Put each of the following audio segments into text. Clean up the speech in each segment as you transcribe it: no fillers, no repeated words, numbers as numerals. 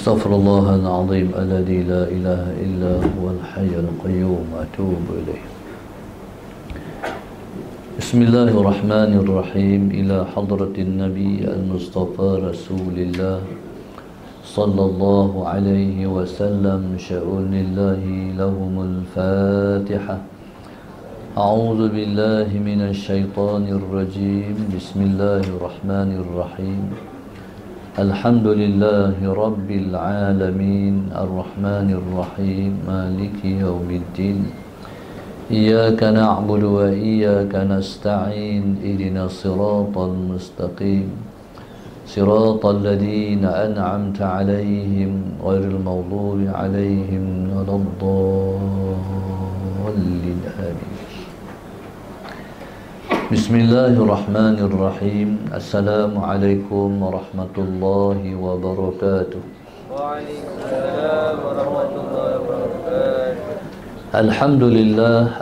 أستغفر الله العظيم الذي لا إله إلا هو الحي القيوم أتوب إليه. بسم الله الرحمن الرحيم. إلى حضرة النبي المصطفى رسول الله صلى الله عليه وسلم شؤون الله لهم الفاتحة. أعوذ بالله من الشيطان الرجيم. بسم الله الرحمن الرحيم. الحمد لله رب العالمين الرحمن الرحيم مالك يوم الدين. إياك نعبد وإياك نستعين. اهدنا الصراط المستقيم صراط الذين أنعمت عليهم غير المغضوب عليهم ولا الضالين آمين. Bismillahirrahmanirrahim. Assalamualaikum warahmatullahi wabarakatuh. Waalaikumsalam warahmatullahi wabarakatuh.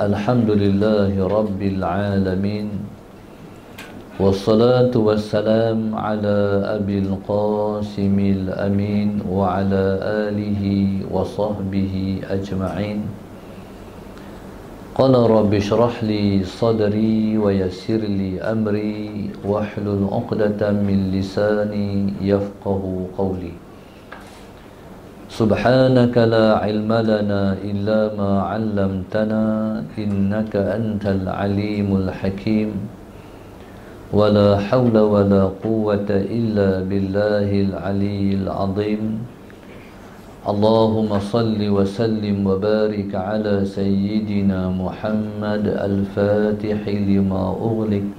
Alhamdulillahi rabbil alamin. Wassalatu wassalam ala abil qasimil amin wa ala alihi wa sahbihi ajma'in. Qala rabbi shrah li sadri wa yassir li amri wahlul 'uqdatam min lisani yafqahu qawli. Subhanaka la ilma lana illa ma 'allamtana innaka antal alimul hakim. Wa la hawla wa la quwwata illa billahil aliyyil 'azim. Allahumma salli wa sallim wa barik ala sayyidina Muhammad al-Fatihi lima ughliq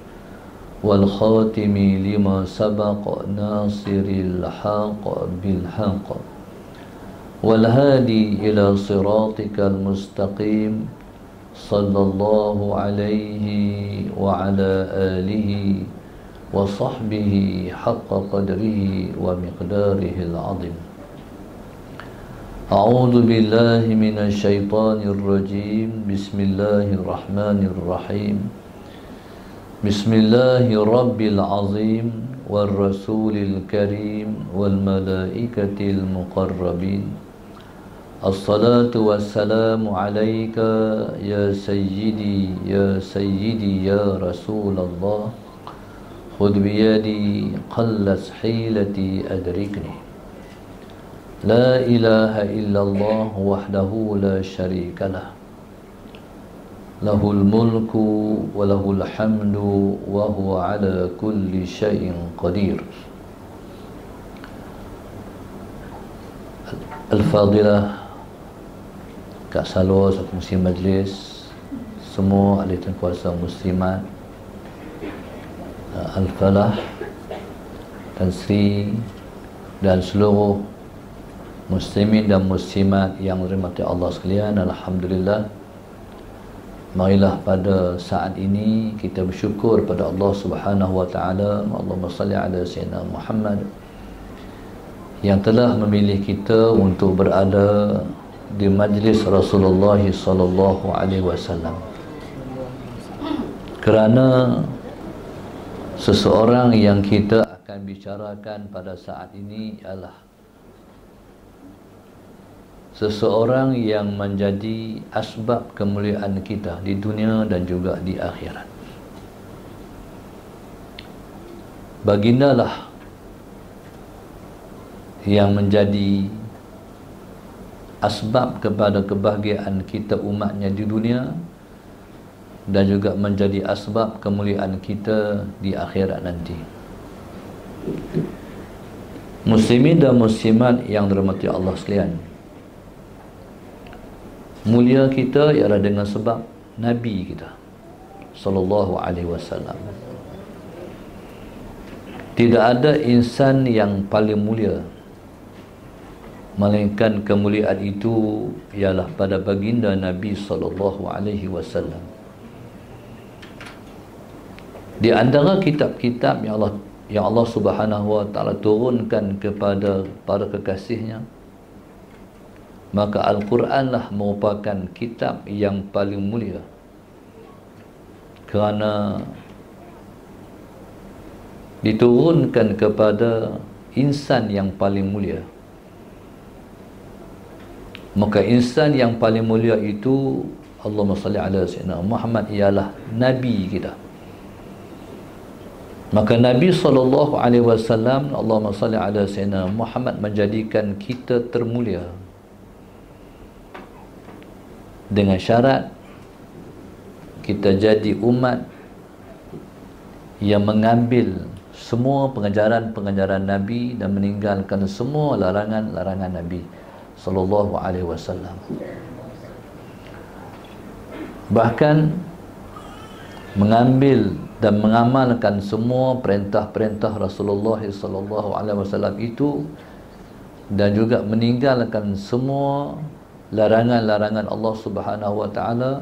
wal khatimi lima sabaq nasiril haqq bil haqq wal hadi ila siratikal mustaqim sallallahu alaihi wa ala alihi wa sahbihi haqqa qadrihi wa miqdarihil azim. A'udzu billahi minasy syaithanir rajim. Bismillahirrahmanirrahim. Bismillahirabbil azim war rasulil karim wal malaikatil muqarrabin. Assalatu wassalamu alayka ya sayyidi ya Rasulullah. Khudh biyadi qallas hilati adrikni. La ilaha illallah wahdahu la syarika lah. Lahul mulku wa lahul hamdu wa huwa ala kulli syai'in qadir. Al-Fadilah, Kak Salwa, Muslim Majlis, semua ahli kuasa muslimat, Al-Falah, Tan Sri dan seluruh muslimin dan muslimat yang dirahmati Allah sekalian. Alhamdulillah, marilah pada saat ini kita bersyukur pada Allah Subhanahu wa taala. Allahumma salli ala sayyidina Muhammad yang telah memilih kita untuk berada di majlis Rasulullah sallallahu alaihi wasallam. Kerana seseorang yang kita akan bicarakan pada saat ini adalah seseorang yang menjadi asbab kemuliaan kita di dunia dan juga di akhirat. Bagindalah yang menjadi asbab kepada kebahagiaan kita umatnya di dunia dan juga menjadi asbab kemuliaan kita di akhirat nanti. Muslimin dan muslimat yang dirahmati Allah sekalian, mulia kita ialah dengan sebab Nabi kita sallallahu alaihi wasallam. Tidak ada insan yang paling mulia melainkan kemuliaan itu ialah pada baginda Nabi sallallahu alaihi wasallam. Di antara kitab-kitab yang Allah Subhanahu wa taala turunkan kepada para kekasihnya, maka Al-Quranlah merupakan kitab yang paling mulia, kerana diturunkan kepada insan yang paling mulia, Maka insan yang paling mulia itu, Allahumma salli ala sayyidina Muhammad, ialah Nabi kita. Maka Nabi SAW, Allahumma salli ala sayyidina Muhammad, menjadikan kita termulia dengan syarat kita jadi umat yang mengambil semua pengajaran-pengajaran Nabi dan meninggalkan semua larangan-larangan Nabi sallallahu alaihi wasallam. Bahkan mengambil dan mengamalkan semua perintah-perintah Rasulullah sallallahu alaihi wasallam itu, dan juga meninggalkan semua larangan-larangan Allah Subhanahu wa taala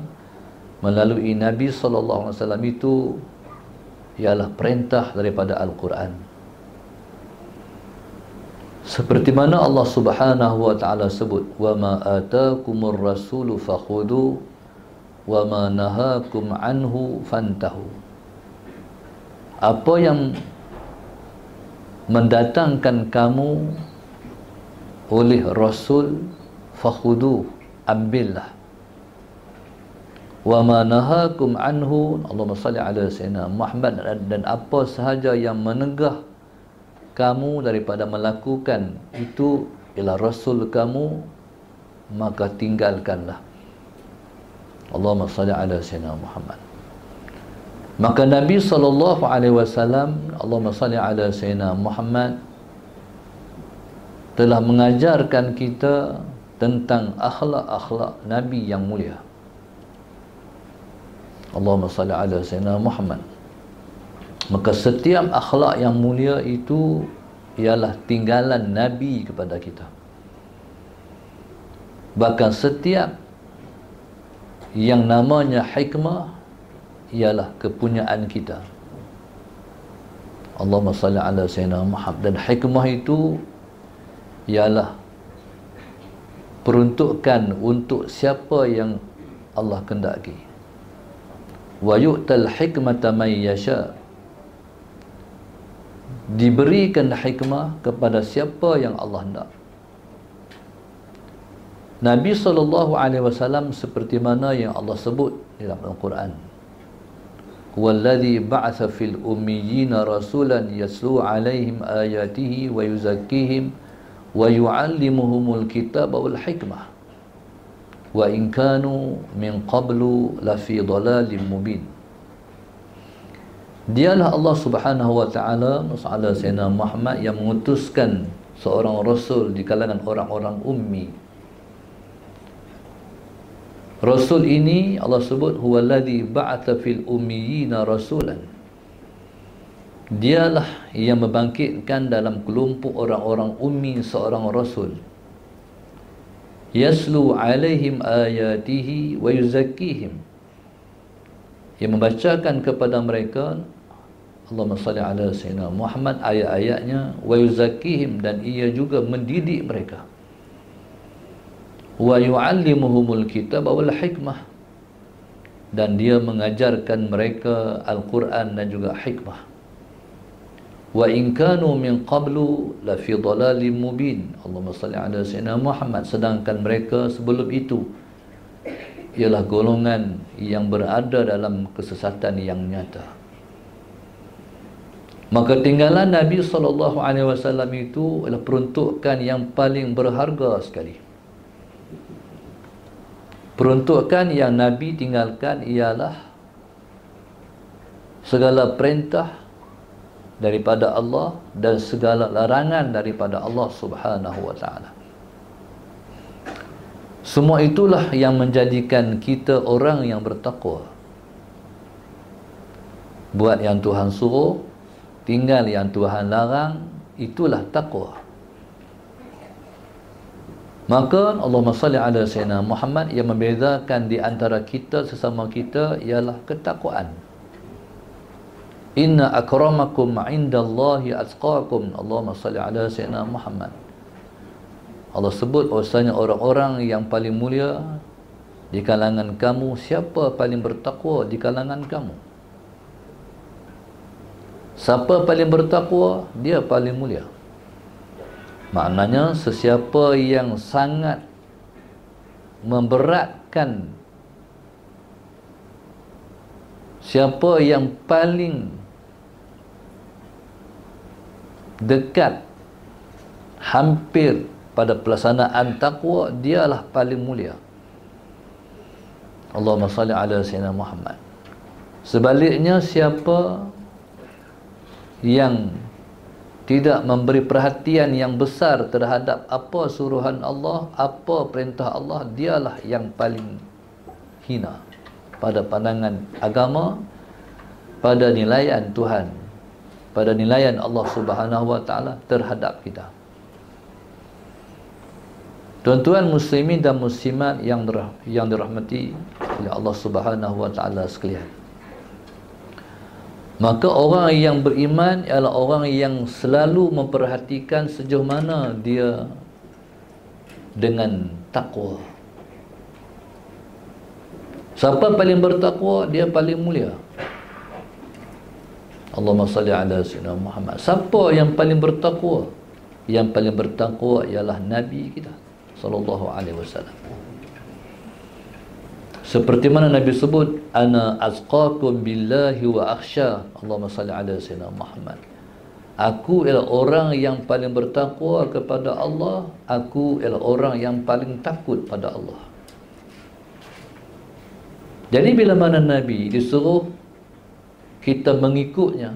melalui Nabi sallallahu alaihi wasallam itu, ialah perintah daripada Al-Quran. Seperti mana Allah Subhanahu wa taala sebut, wa ma atakumur rasulu fakhudu wa ma nahakum anhu fantahu. Apa yang mendatangkan kamu oleh Rasul, fakhudu, ambillah. Wa ma nahakum anhu, Allahumma salli ala sayyidina Muhammad, dan apa sahaja yang menegah kamu daripada melakukan itu ialah Rasul kamu, maka tinggalkanlah. Allahumma salli ala sayyidina Muhammad. Maka Nabi sallallahu alaihi wasallam, Allahumma salli ala sayyidina Muhammad, telah mengajarkan kita tentang akhlak-akhlak Nabi yang mulia. Allahumma salli ala sayyidina Muhammad. Maka setiap akhlak yang mulia itu ialah tinggalan Nabi kepada kita. Bahkan setiap yang namanya hikmah ialah kepunyaan kita. Allahumma salli ala sayyidina Muhammad. Dan hikmah itu ialah peruntukan untuk siapa yang Allah kehendaki. Wa yu'tal hikmata man yasha. Diberikan hikmah kepada siapa yang Allah hendak. Nabi SAW seperti mana yang Allah sebut dalam Al-Quran, huwallazi ba'atha fil ummiyina rasulan yaslu alaihim ayatihi wa yuzakkihim wa yu'allimuhumul kitaba wal hikmah wa in kanu min qablu lafi dhalalin mubin. Dialah Allah Subhanahu wa taala, Rasulullah Sayyidina Muhammad, yang mengutuskan seorang rasul di kalangan orang-orang ummi. Rasul ini Allah sebut huwallazi ba'atha fil ummiyina rasulan. Dialah yang membangkitkan dalam kelompok orang-orang ummi seorang rasul. Yaslu alaihim ayatihi wa yuzakkihim. Yang membacakan kepada mereka, Allahumma salli ala sayyidina Muhammad, ayat-ayatnya, wa yuzakkihim, dan ia juga mendidik mereka, wa yu'allimuhumul kitaba wal hikmah, dan dia mengajarkan mereka Al-Quran dan juga hikmah. Wa in kanu min qablu la fi dhalalin mubin. Allahumma salli ala sayyidina Muhammad. Sedangkan mereka sebelum itu ialah golongan yang berada dalam kesesatan yang nyata. Maka tinggalan Nabi SAW itu adalah peruntukan yang paling berharga sekali. Peruntukan yang Nabi tinggalkan ialah segala perintah daripada Allah dan segala larangan daripada Allah Subhanahu wa taala. Semua itulah yang menjadikan kita orang yang bertakwa. Buat yang Tuhan suruh, tinggal yang Tuhan larang, itulah takwa. Maka Allahumma salli ala sayyidina Muhammad, yang membezakan di antara kita sesama kita ialah ketakwaan. Inna akramakum indallahi atqakum. Allahumma salli ala sayyidina Muhammad. Allah sebut bahwasanya orang-orang yang paling mulia di kalangan kamu, siapa paling bertakwa di kalangan kamu? Siapa paling bertakwa, dia paling mulia. Maknanya sesiapa yang sangat memberatkan siapa yang paling dekat, hampir pada pelaksanaan takwa, dialah paling mulia. Allahumma salli ala sayyidina Muhammad. Sebaliknya, siapa yang tidak memberi perhatian yang besar terhadap apa suruhan Allah, apa perintah Allah, dialah yang paling hina pada pandangan agama, pada nilaian Tuhan, pada nilaian Allah Subhanahu wa taala terhadap kita. Tuan-tuan muslimin dan muslimat yang dirahmati oleh Allah Subhanahu wa taala sekalian, maka orang yang beriman ialah orang yang selalu memperhatikan sejauh mana dia dengan takwa. Siapa paling bertakwa, dia paling mulia. Allahumma salli ala sayyidina Muhammad. Siapa yang paling bertakwa? Yang paling bertakwa ialah Nabi kita sallallahu alaihi wasallam. Seperti mana Nabi sebut, ana azqakum billahi wa akhsha. Allahumma salli ala sayyidina Muhammad. Aku ialah orang yang paling bertakwa kepada Allah, aku ialah orang yang paling takut pada Allah. Jadi bila mana Nabi disuruh kita mengikutnya,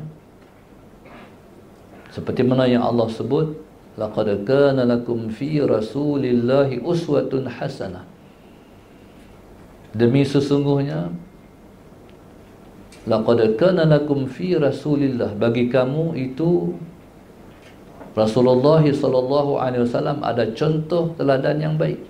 seperti mana yang Allah sebut, laqad kana lakum fi rasulillahi uswatun hasanah. Demi sesungguhnya, laqad kana lakum fi rasulillah, bagi kamu itu Rasulullah sallallahu alaihi wasallam ada contoh teladan yang baik.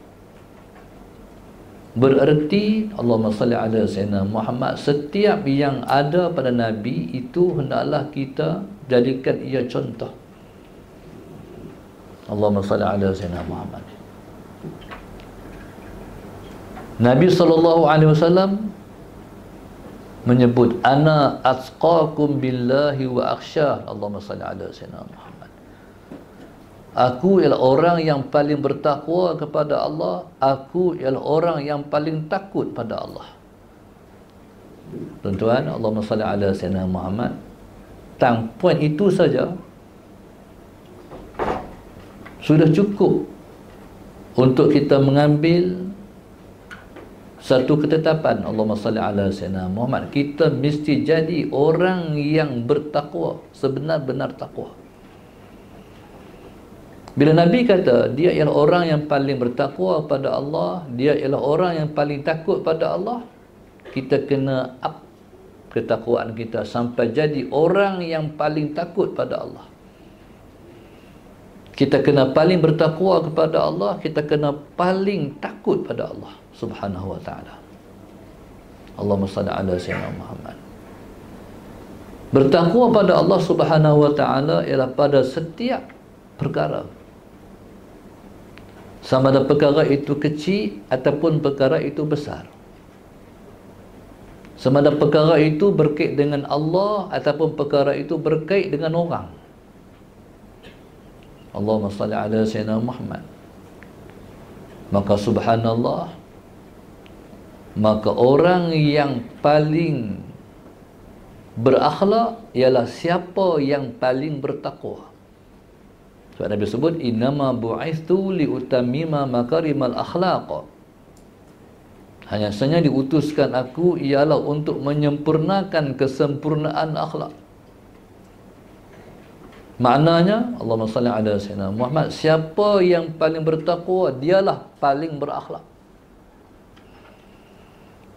Bererti, Allahumma salli ala sayyidina Muhammad, setiap yang ada pada Nabi itu hendaklah kita jadikan ia contoh. Allahumma salli ala sayyidina Muhammad. Nabi sallallahu alaihi wasallam menyebut, ana atqakum billahi wa akhsha. Allahumma salli ala sayyidina Muhammad. Aku ialah orang yang paling bertakwa kepada Allah, aku ialah orang yang paling takut pada Allah. Tuan-tuan, Allahumma salli ala sayyidina Muhammad. Poin itu saja sudah cukup untuk kita mengambil satu ketetapan. Allahumma salli ala sayyidina Muhammad. Kita mesti jadi orang yang bertakwa, sebenar-benar takwa. Bila Nabi kata dia ialah orang yang paling bertakwa pada Allah, dia ialah orang yang paling takut pada Allah, kita kena up ketakwaan kita sampai jadi orang yang paling takut pada Allah. Kita kena paling bertakwa kepada Allah, kita kena paling takut pada Allah Subhanahu wa ta'ala. Allahumma salli ala sayyidina Muhammad. Bertakwa pada Allah Subhanahu wa ta'ala ialah pada setiap perkara, sama ada perkara itu kecil ataupun perkara itu besar, sama ada perkara itu berkait dengan Allah ataupun perkara itu berkait dengan orang. Allahumma salli ala sayyidina Muhammad. Maka subhanallah, maka orang yang paling berakhlak ialah siapa yang paling bertakwa. Sebab Nabi sebut, innama bu'ithu liutammima makarimal akhlaq. Hanya saja diutuskan aku ialah untuk menyempurnakan kesempurnaan akhlak. Maknanya, Allahumma salli ala sayyidina Muhammad, siapa yang paling bertakwa, dialah paling berakhlak.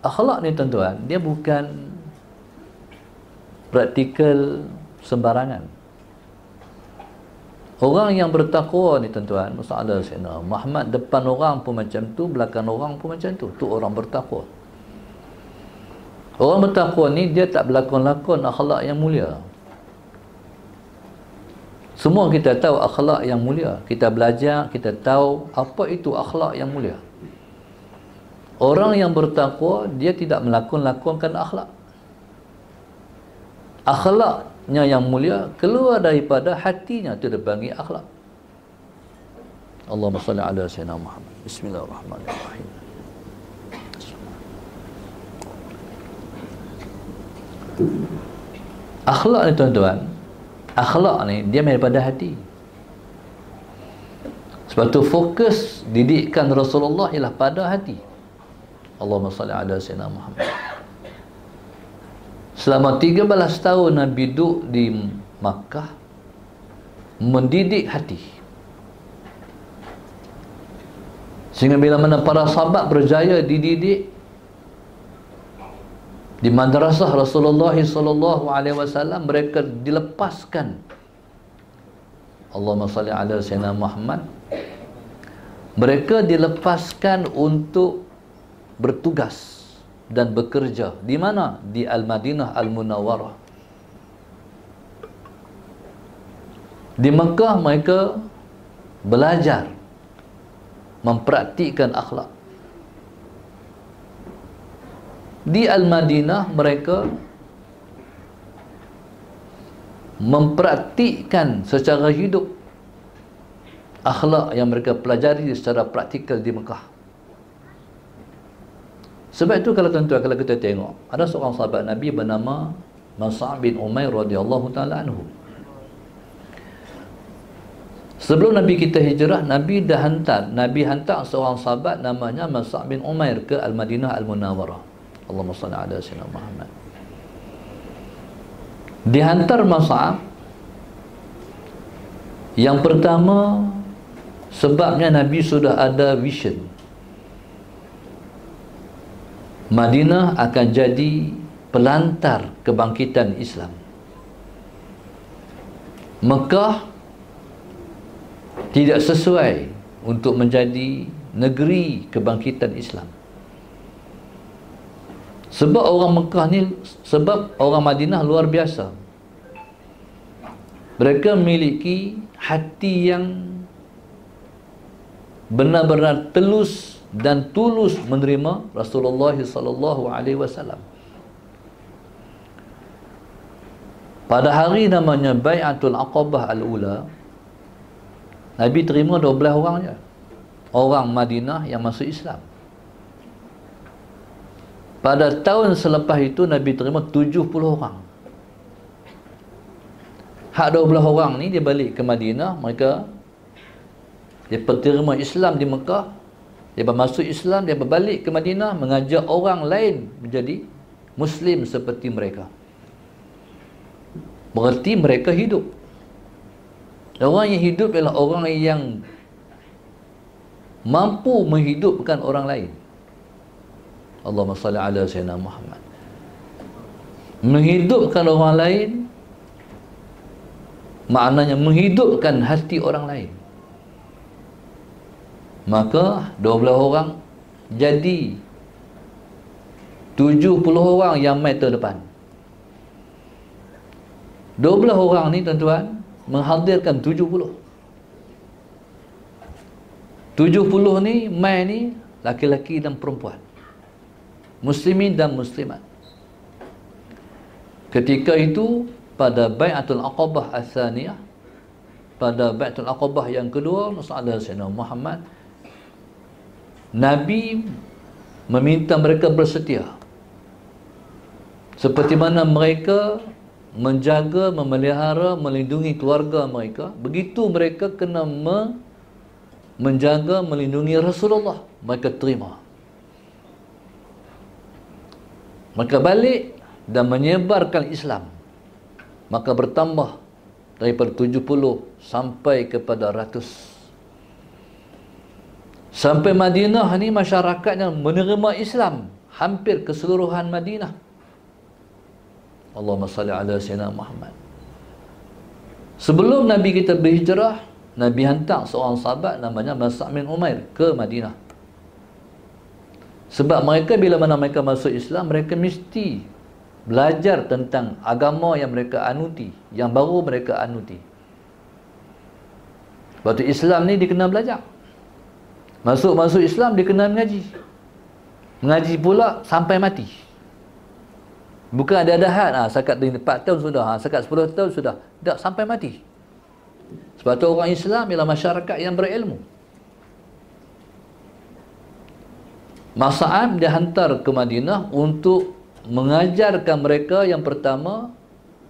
Akhlak ni tuan-tuan, dia bukan praktikal sembarangan. Orang yang bertakwa ni tuan-tuan, masalah Sayyidina Muhammad, depan orang pun macam tu, belakang orang pun macam tu. Tu orang bertakwa. Orang bertakwa ni dia tak berlakon-lakon akhlak yang mulia. Semua kita tahu akhlak yang mulia. Kita belajar, kita tahu apa itu akhlak yang mulia. Orang yang bertakwa, dia tidak melakon-lakonkan akhlak. Akhlaknya yang mulia keluar daripada hatinya, itu dipanggil akhlak. Allahumma salli ala sayyidina Muhammad. Bismillahirrahmanirrahim. Akhlak ni tuan-tuan, akhlak ni dia daripada hati. Sebab tu fokus didikan Rasulullah ialah pada hati. Allahumma salli ala sayyidina Muhammad. Selama 13 tahun Nabi duduk di Makkah mendidik hati, sehingga bila mana para sahabat berjaya dididik di madrasah Rasulullah sallallahu alaihi wasallam, mereka dilepaskan. Allahumma salli ala sayyidina Muhammad. Mereka dilepaskan untuk bertugas dan bekerja di mana? Di Al-Madinah Al-Munawwarah. Di Mekah mereka belajar mempraktikkan akhlak. Di Al-Madinah mereka mempraktikkan secara hidup akhlak yang mereka pelajari secara praktikal di Mekah. Sebab itu kalau tuan-tuan, kalau kita tengok, ada seorang sahabat Nabi bernama Mus'ab bin Umair radhiyallahu taala anhu. Sebelum Nabi kita hijrah, Nabi hantar seorang sahabat namanya Mus'ab bin Umair ke Al-Madinah Al-Munawwarah. Allahumma salli ala sayyidina Muhammad. Dihantar Mus'ab, yang pertama sebabnya Nabi sudah ada vision, Madinah akan jadi pelantar kebangkitan Islam. Mekah tidak sesuai untuk menjadi negeri kebangkitan Islam. Sebab orang Mekah ni, sebab orang Madinah luar biasa. Mereka memiliki hati yang benar-benar telus dan tulus menerima Rasulullah sallallahu alaihi wasallam. Pada hari namanya Bai'atul Aqabah Al-Ula, Nabi terima 12 orang je, orang Madinah yang masuk Islam. Pada tahun selepas itu Nabi terima 70 orang. Hak 12 orang ni dia balik ke Madinah, mereka dia terima Islam di Mekah, dia masuk Islam, dia berbalik ke Madinah mengajak orang lain menjadi Muslim seperti mereka. Berarti mereka hidup. Orang yang hidup ialah orang yang mampu menghidupkan orang lain. Allahumma salli ala sayyidina Muhammad. Menghidupkan orang lain maknanya menghidupkan hati orang lain. Maka 12 orang jadi 70 orang yang mai terdepan. 12 orang ni tuan-tuan menghadirkan 70. 70 ni mai ni laki-laki dan perempuan, muslimin dan muslimat. Ketika itu pada Bai'atul Aqabah Ats-Tsaniyah, pada Bai'atul Aqabah yang kedua, Rasulullah SAW Muhammad, Nabi meminta mereka bersetia. Seperti mana mereka menjaga, memelihara, melindungi keluarga mereka, begitu mereka kena menjaga, melindungi Rasulullah. Mereka terima. Mereka balik dan menyebarkan Islam. Maka bertambah daripada 70 sampai kepada 100. Sampai Madinah ni masyarakatnya menerima Islam hampir keseluruhan Madinah. Allahumma salli ala sayyidina Muhammad. Sebelum Nabi kita berhijrah, Nabi hantar seorang sahabat namanya Mus'ab bin Umair ke Madinah. Sebab mereka bila mana mereka masuk Islam, mereka mesti belajar tentang agama yang mereka anuti, yang baru mereka anuti. Waktu Islam ni dikena belajar. Masuk Islam dia kena mengaji. Mengaji pula sampai mati. Bukan ada had, sekat 4 tahun sudah, sekat 10 tahun sudah. Tak, sampai mati. Sebab tu orang Islam ialah masyarakat yang berilmu. Mus'ab dia hantar ke Madinah untuk mengajarkan mereka yang pertama,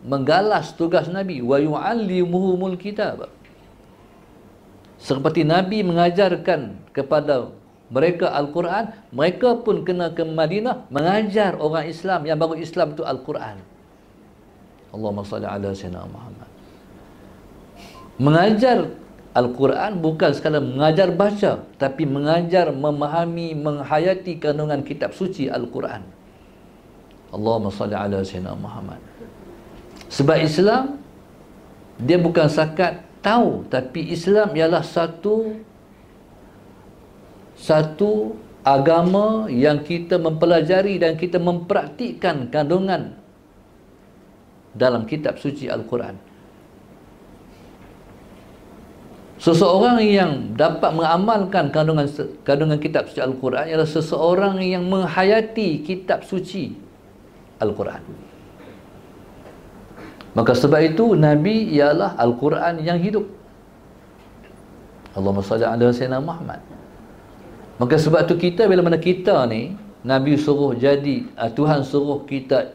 menggalas tugas Nabi, wa yu'allimuhumul kitab. Seperti Nabi mengajarkan kepada mereka Al-Quran, mereka pun kena ke Madinah mengajar orang Islam yang baru Islam itu Al-Quran. Allahumma salli ala sayyidina Muhammad. Mengajar Al-Quran bukan sekadar mengajar baca, tapi mengajar, memahami, menghayati kandungan kitab suci Al-Quran. Allahumma salli ala sayyidina Muhammad. Sebab Islam, dia bukan sakat tahu, tapi Islam ialah satu agama yang kita mempelajari dan kita mempraktikkan kandungan dalam kitab suci Al-Quran. Seseorang yang dapat mengamalkan kandungan kitab suci Al-Quran ialah seseorang yang menghayati kitab suci Al-Quran. Maka sebab itu Nabi ialah Al-Quran yang hidup. Allahumma salli ala sayyidina Muhammad. Maka sebab tu kita, bila mana kita ni Nabi suruh jadi, Tuhan suruh kita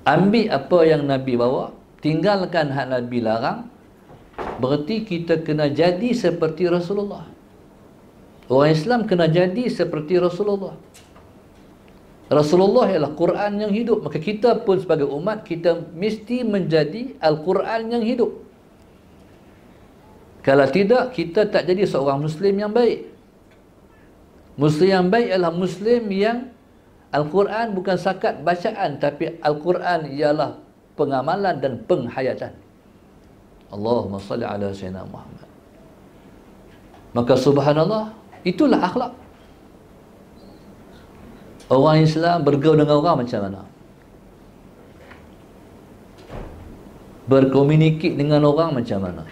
ambil apa yang Nabi bawa, tinggalkan hak Nabi larang, berarti kita kena jadi seperti Rasulullah. Orang Islam kena jadi seperti Rasulullah. Rasulullah ialah Quran yang hidup. Maka kita pun sebagai umat, kita mesti menjadi Al-Quran yang hidup. Kalau tidak, kita tak jadi seorang Muslim yang baik. Muslim yang baik ialah Muslim yang Al-Quran bukan sakat bacaan, tapi Al-Quran ialah pengamalan dan penghayatan. Allahumma salli ala sayyidina Muhammad. Maka subhanallah, itulah akhlak. Orang Islam bergaul dengan orang macam mana? Berkomunikasi dengan orang macam mana?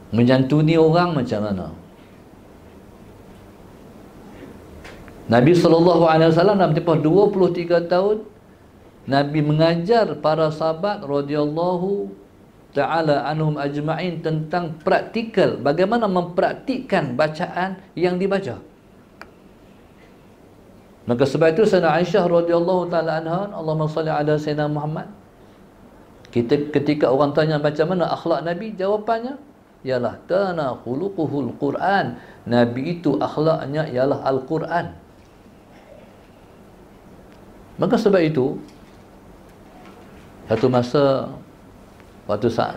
Menyantuni orang macam mana? Nabi SAW dalam tempoh 23 tahun Nabi mengajar para sahabat radhiyallahu ta'ala anhum ajma'in tentang praktikal, bagaimana mempraktikkan bacaan yang dibaca. Maka sebab itu Sayyidina Aisyah radhiyallahu ta'ala anha, Allahumma salli ala sayyidina Muhammad, ketika orang tanya macam mana akhlak Nabi, jawapannya ialah kana khuluquhul Quran. Nabi itu akhlaknya ialah Al-Quran. Maka sebab itu satu masa waktu saya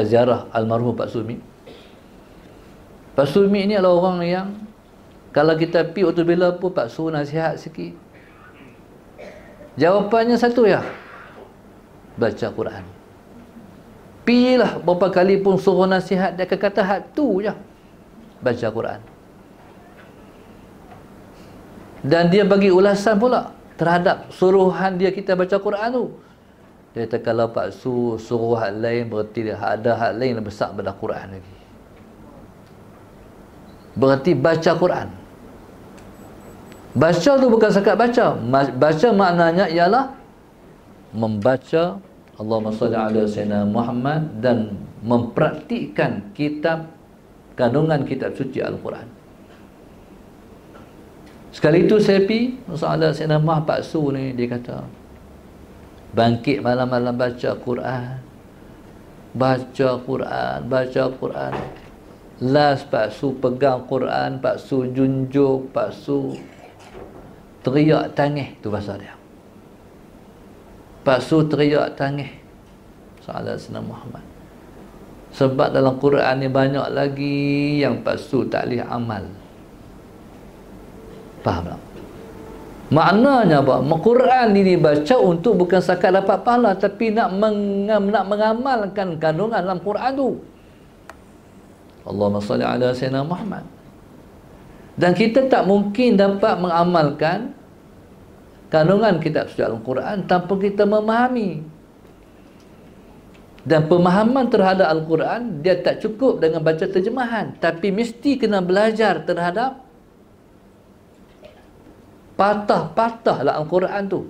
ziarah almarhum Pak Sumi. Pak Sumi ni adalah orang yang kalau kita pergi waktu bila pun Pak suruh nasihat sikit, jawapannya satu ya, baca Quran. Pilah berapa kali pun suruh nasihat, dia akan kata hak tu je, baca Quran. Dan dia bagi ulasan pula terhadap suruhan dia kita baca Quran tu. Dia kata kalau Pak Su suruh hak lain, berarti dia ada hak lain yang besar daripada Quran lagi. Berarti baca Quran. Baca tu bukan sekat baca. Baca maknanya ialah membaca Allahumma salli ala sayyidina Muhammad dan mempraktikkan kandungan kitab suci Al-Quran. Sekali itu saya pergi masalah Sayyidina Muhammad Pak Su ni, dia kata bangkit malam-malam baca Quran, baca Quran, baca Quran. Last Pak Su pegang Quran, Pak Su junjuk, Pak Su teriak tangis, tu bahasa dia. Pak Su teriak tangis salat Sayyidina Muhammad. Sebab dalam Quran ni banyak lagi yang Pak Su tak boleh amal. Faham tak? Maknanya apa? Quran ini dibaca untuk bukan sakat dapat pahala, tapi nak mengamalkan kandungan dalam Quran tu. Allahumma salli ala sayyidina Muhammad. Dan kita tak mungkin dapat mengamalkan kandungan kitab suci Al-Quran tanpa kita memahami. Dan pemahaman terhadap Al-Quran, dia tak cukup dengan baca terjemahan, tapi mesti kena belajar terhadap patah-patah dalam Al-Quran tu.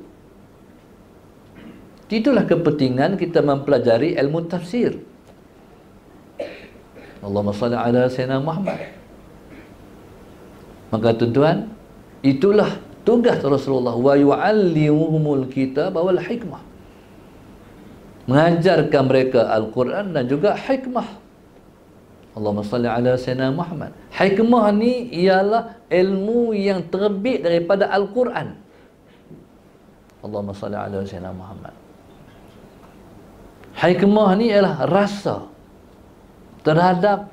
Itulah kepentingan kita mempelajari ilmu tafsir. Allahumma salli ala sayyidina Muhammad. Maka tuan-tuan, itulah tugas Rasulullah, wa yu'allimuhumul kitab wal hikmah, mengajarkan mereka Al-Quran dan juga hikmah. Allahumma salli ala Sayyidina Muhammad. Hikmah ni ialah ilmu yang terbit daripada Al-Quran. Allahumma salli ala Sayyidina Muhammad. Hikmah ni ialah rasa terhadap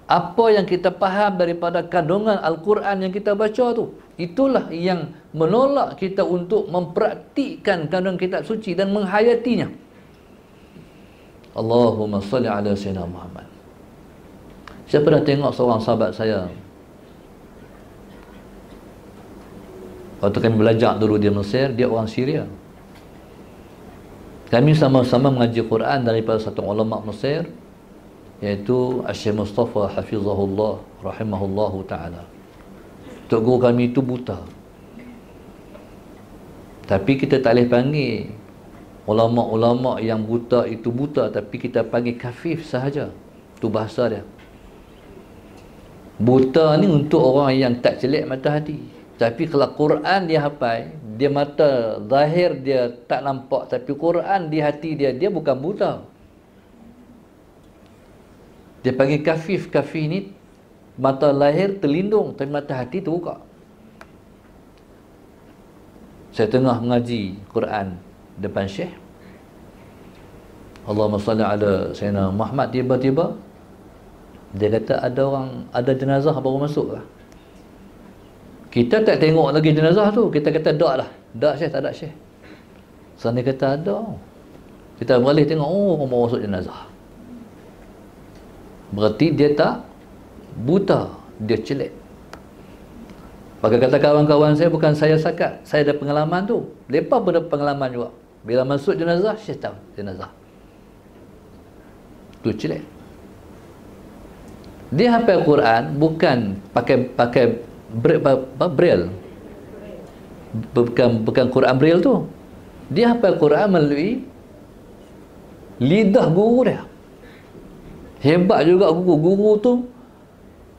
apa yang kita faham daripada kandungan Al-Quran yang kita baca tu. Itulah yang menolak kita untuk mempraktikkan kandungan kitab suci dan menghayatinya. Allahumma salli ala Sayyidina Muhammad. Saya pernah tengok seorang sahabat saya, waktu kami belajar dulu di Mesir, dia orang Syria. Kami sama-sama mengaji Quran daripada satu ulama Mesir, iaitu Syekh Mustafa Hafizahullah Rahimahullahu Ta'ala. Tok guru kami itu buta, tapi kita tak boleh panggil ulama-ulama yang buta itu buta, tapi kita panggil kafif sahaja. Itu bahasa dia. Buta ni untuk orang yang tak celik mata hati. Tapi kalau Quran dia hafal, dia mata zahir dia tak nampak, tapi Quran di hati dia, dia bukan buta. Dia panggil kafif. Kafif ni mata lahir terlindung, tapi mata hati terbuka. Saya tengah mengaji Quran depan Syekh, Allahumma salli ala Sayyidina Muhammad, tiba-tiba dia kata ada jenazah baru masuk lah. Kita tak tengok lagi jenazah tu, kita kata dak lah, dak Syekh, tak ada Syekh. Sana dia kata ada. Kita beralih tengok, oh orang baru masuk jenazah. Berarti dia tak buta, dia celik. Maka kata kawan-kawan saya, bukan saya sakat, saya ada pengalaman tu. Lepas pun ada pengalaman juga. Bila masuk jenazah, Syekh tahu jenazah tu celik. Dia hafal Quran bukan pakai braille. Bukan Quran braille tu. Dia hafal Quran melalui lidah guru dia. Hebat juga guru tu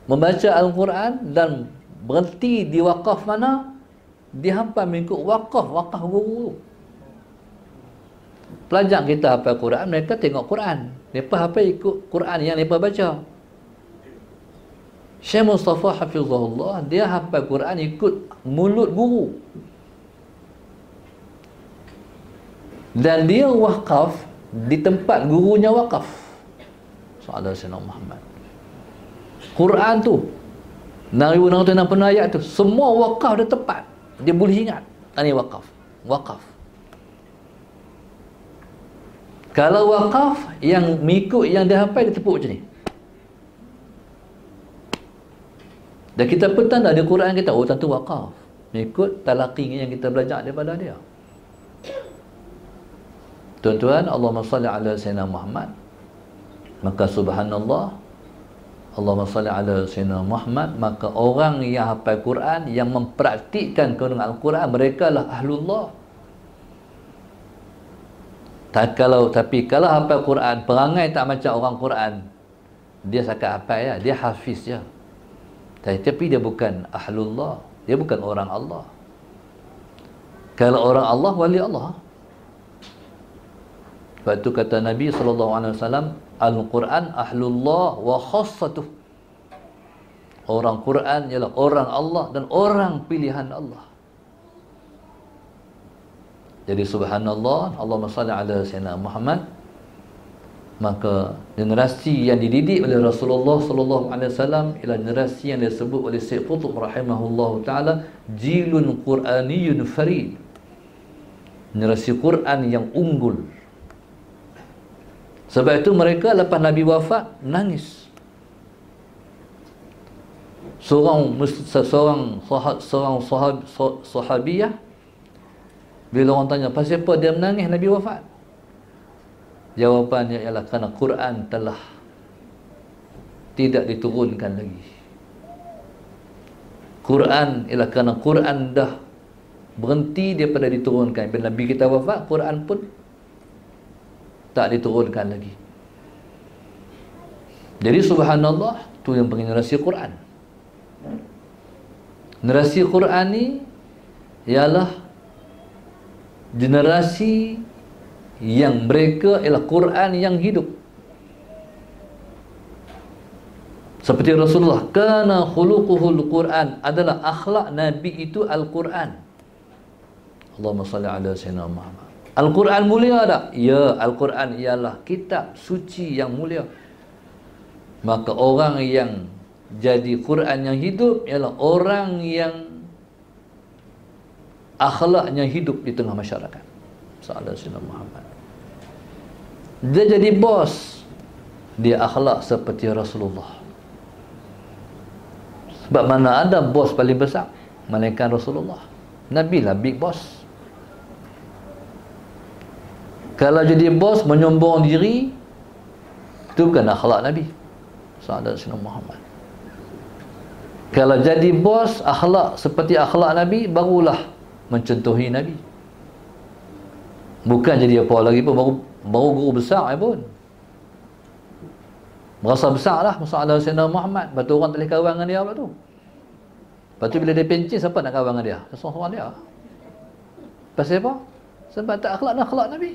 membaca Al-Quran dan berhenti di wakaf mana, dia hafal mengikut wakaf guru. Pelajar kita hafal Quran, mereka tengok Quran, mereka hafal ikut Quran yang mereka baca. Syekh Mustafa Hafizahullah, dia hafal Quran ikut mulut guru. Dan dia wakaf di tempat gurunya wakaf. Sallallahu alaihi Muhammad. Quran tu 6,660 ayat tu, semua wakaf dia tepat. Dia boleh ingat. Ini wakaf. Wakaf. Kalau wakaf yang mengikut yang dia hafal, dia tepuk macam ni. Dan kita pun tanda di Quran kita, oh tentu wakaf, mengikut talaqi yang kita belajar daripada dia. Tuan-tuan, Allahumma salli ala Sayyidina Muhammad. Maka subhanallah, Allahumma salli ala Sayyidina Muhammad, maka orang yang hafal Quran, yang mempraktikkan kandungan Al-Quran, mereka lah ahlullah. Tapi kalau hafal Quran, perangai tak macam orang Quran, dia sakat hafal ya, dia hafiz je. Tapi dia bukan ahlullah, dia bukan orang Allah. Kalau orang Allah, wali Allah. Sebab itu kata Nabi SAW, Al-Quran ahlullah wa khassatuh. Orang Quran ialah orang Allah dan orang pilihan Allah. Jadi subhanallah, Allahumma salli ala Sayyidina Muhammad. Maka generasi yang dididik oleh Rasulullah sallallahu alaihi wasallam ialah generasi yang disebut oleh Syekh Qutb rahimahullahu taala jilun Qur'aniyun farid. Generasi Quran yang unggul. Sebab itu mereka lepas Nabi wafat nangis. Seorang sahabiyah, bila orang tanya pasal apa dia menangis Nabi wafat, jawapannya ialah kerana Quran telah tidak diturunkan lagi. Quran ialah kerana Quran dah berhenti daripada diturunkan. Bila Nabi kita wafat, Quran pun tak diturunkan lagi. Jadi subhanallah, tu yang generasi Quran. Generasi Quran ni ialah generasi yang mereka ialah Quran yang hidup. Seperti Rasulullah, kana khuluquhul Quran, adalah akhlak Nabi itu Al-Quran. Allahumma salli ala sayyidina Muhammad. Al-Quran mulia tak? Ya, Al-Quran ialah kitab suci yang mulia. Maka orang yang jadi Quran yang hidup ialah orang yang akhlaknya hidup di tengah masyarakat. Sallallahu alaihi Muhammad. Dia jadi bos, dia akhlak seperti Rasulullah. Sebab mana ada bos paling besar melainkan Rasulullah. Nabi lah big boss. Kalau jadi bos menyombong diri, itu bukan akhlak Nabi sallallahu alaihi Muhammad. Kalau jadi bos akhlak seperti akhlak Nabi, barulah mencontohi Nabi. Bukan jadi apa lagi pun, baru guru besar pun. Merasa besar lah masalah Sayyidina Muhammad. Lepas tu orang tak boleh kawan dengan dia. Lepas tu bila dia pencin, siapa nak kawan dengan dia? Seorang-seorang dia. Pasal apa? Sebab tak akhlak Nabi.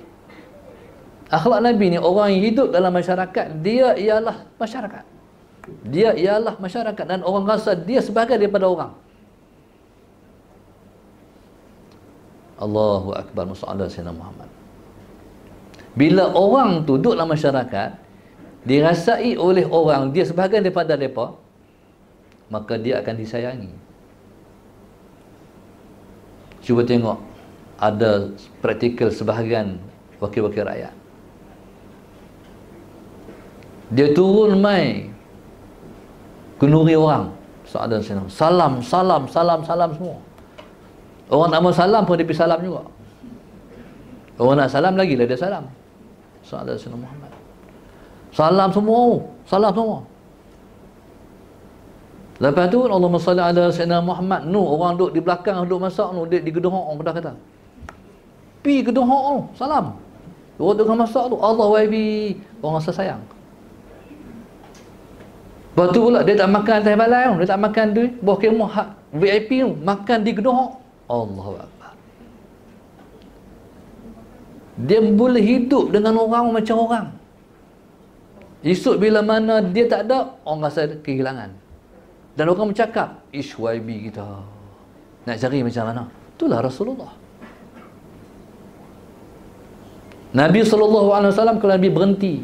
Akhlak Nabi ni, orang yang hidup dalam masyarakat, dia ialah masyarakat. Dia ialah masyarakat. Dan orang rasa dia sebagai daripada orang. Allahu Akbar, masalah Sayyidina Muhammad. Bila orang tu duduk dalam masyarakat, dirasai oleh orang dia sebahagian daripada mereka, maka dia akan disayangi. Cuba tengok, ada praktikal sebahagian wakil-wakil rakyat, dia turun mai kenuri orang, salam semua. Orang nak mau salam pun dia pergi salam juga. Orang nak salam lagi lah dia salam. Sallallahu alaihi Muhammad. Salam semua. Lepas tu Allahumma salli ala sayyidina Muhammad. Orang duduk di belakang, duduk masak duduk di gedung orang dah kata, pi gedung orang salam. Orang duduk masak Allah waibi, orang rasa sayang. Lepas tu pula dia tak makan atas balai, dia tak makan tu bawah kemah VIP tu, makan di gedung orang. Allahu Akbar. Dia boleh hidup dengan orang macam orang. Esok bila mana dia tak ada, orang rasa kehilangan. Dan orang bercakap, ish YB kita nak cari macam mana. Itulah Rasulullah. Nabi SAW, kalau Nabi berhenti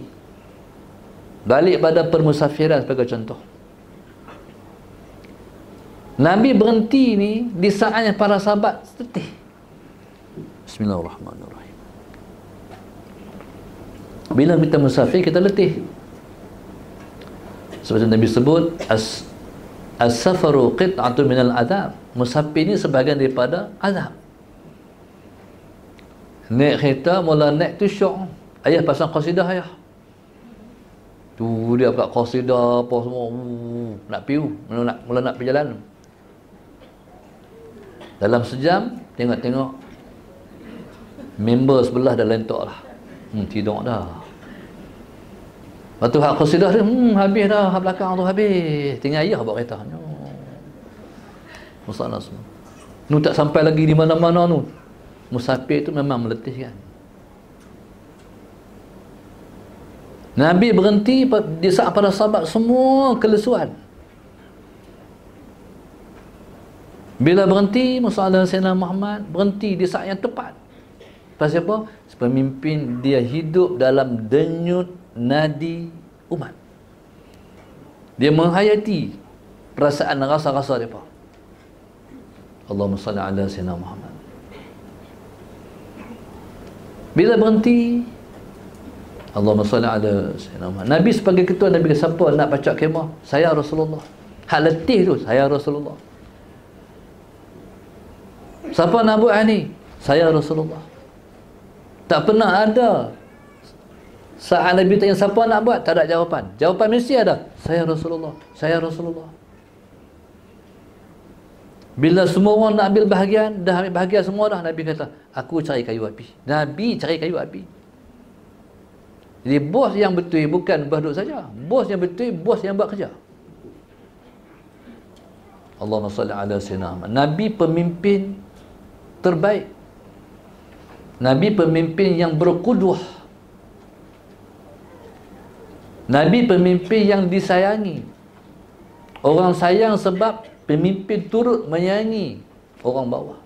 balik pada permusafiran sebagai contoh, Nabi berhenti ni di saatnya para sahabat letih. Bismillahirrahmanirrahim. Bila kita musafir, kita letih. Seperti Nabi sebut, as-safaru qit'atun minal azab. Musafir ni sebahagian daripada azab. Naik kereta, mula naik tu syok. Ayah pasang qasidah ayah. Tu dia buka qasidah apa semua. Nak piu, mula nak perjalanan. Dalam sejam, tengok-tengok member sebelah dah lentok lah. Tidur dah. Lepas tu hak qasidah dia, habis dah, hak belakang tu habis. Tinggal ayah bawa kereta. Masalah semua. Nu tak sampai lagi di mana-mana nu. Musafir tu memang meletihkan. Nabi berhenti di saat para sahabat semua kelesuan. Bila berhenti, masalah Sayyidina Muhammad berhenti di saat yang tepat. Pasal apa? Pemimpin dia hidup dalam denyut nadi umat. Dia menghayati perasaan dan rasa-rasa mereka. Allahumma salli ala Sayyidina Muhammad. Bila berhenti, Allahumma salli ala Sayyidina Muhammad. Nabi sebagai ketua, Nabi kata, siapa nak baca kemah? Saya Rasulullah. Hak letih tu, saya Rasulullah. Siapa nak buat ni? Saya Rasulullah. Tak pernah ada saat Nabi tanya siapa nak buat, tak ada jawapan. Jawapan mesti ada, saya Rasulullah, saya Rasulullah. Bila semua orang nak ambil bahagian, dah ambil bahagian semua dah, Nabi kata, aku cari kayu api. Nabi cari kayu api. Jadi bos yang betul bukan bos duduk saja. Bos yang betul, bos yang buat kerja. Allahumma salli ala sayyidina Muhammad. Nabi pemimpin terbaik. Nabi pemimpin yang berqudwah. Nabi pemimpin yang disayangi. Orang sayang sebab pemimpin turut menyayangi orang bawah.